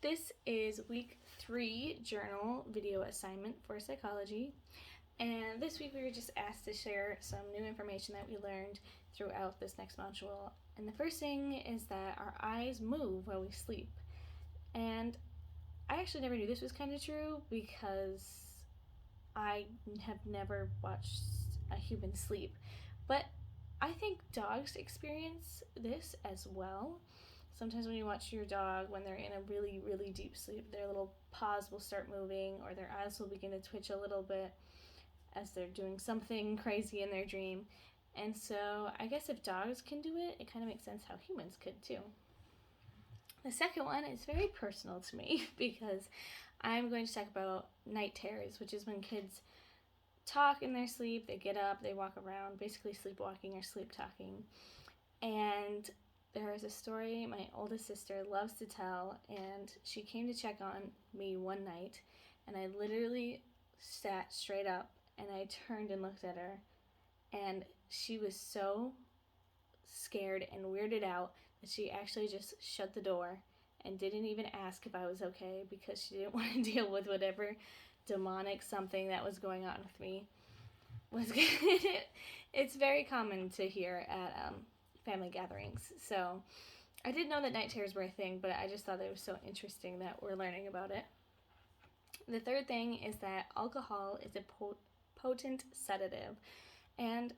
This is week 3 journal video assignment for psychology. And this week we were just asked to share some new information that we learned throughout this next module. And the first thing is that our eyes move while we sleep. And I actually never knew this was kind of true because I have never watched a human sleep. But I think dogs experience this as well. Sometimes when you watch your dog, when they're in a really, really deep sleep, their little paws will start moving or their eyes will begin to twitch a little bit as they're doing something crazy in their dream. And so I guess if dogs can do it, it kind of makes sense how humans could too. The second one is very personal to me because I'm going to talk about night terrors, which is when kids talk in their sleep, they get up, they walk around, basically sleepwalking or sleep talking. And there is a story my oldest sister loves to tell, and she came to check on me one night, and I literally sat straight up and I turned and looked at her, and she was so scared and weirded out that she actually just shut the door and didn't even ask if I was okay because she didn't want to deal with whatever demonic something that was going on with me. It's very common to hear at family gatherings. So I did know that night terrors were a thing, but I just thought it was so interesting that we're learning about it. The third thing is that alcohol is a potent sedative. And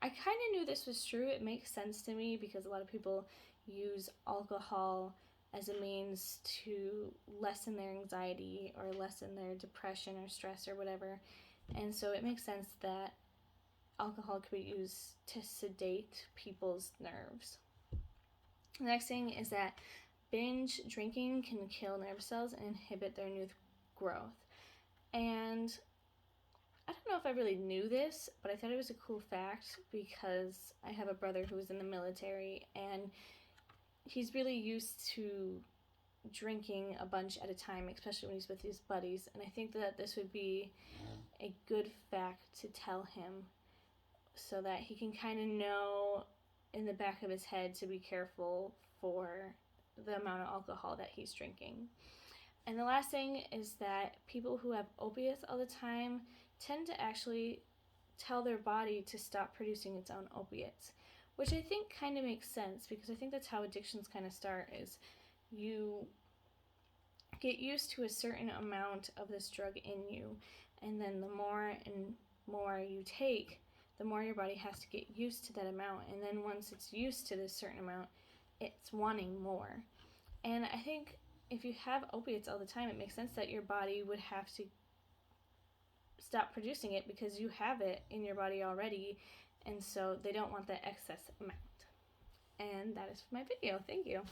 I kind of knew this was true. It makes sense to me because a lot of people use alcohol as a means to lessen their anxiety or lessen their depression or stress or whatever. And so it makes sense that alcohol could be used to sedate people's nerves. The next thing is that binge drinking can kill nerve cells and inhibit their new growth. And I don't know if I really knew this, but I thought it was a cool fact because I have a brother who was in the military and he's really used to drinking a bunch at a time, especially when he's with his buddies. And I think that this would be a good fact to tell him so that he can kind of know in the back of his head to be careful for the amount of alcohol that he's drinking. And the last thing is that people who have opiates all the time tend to actually tell their body to stop producing its own opiates, which I think kind of makes sense because I think that's how addictions kind of start, is you get used to a certain amount of this drug in you, and then the more and more you take, the more your body has to get used to that amount, and then once it's used to this certain amount, it's wanting more. And I think if you have opiates all the time, it makes sense that your body would have to stop producing it because you have it in your body already, and so they don't want that excess amount. And that is my video. Thank you.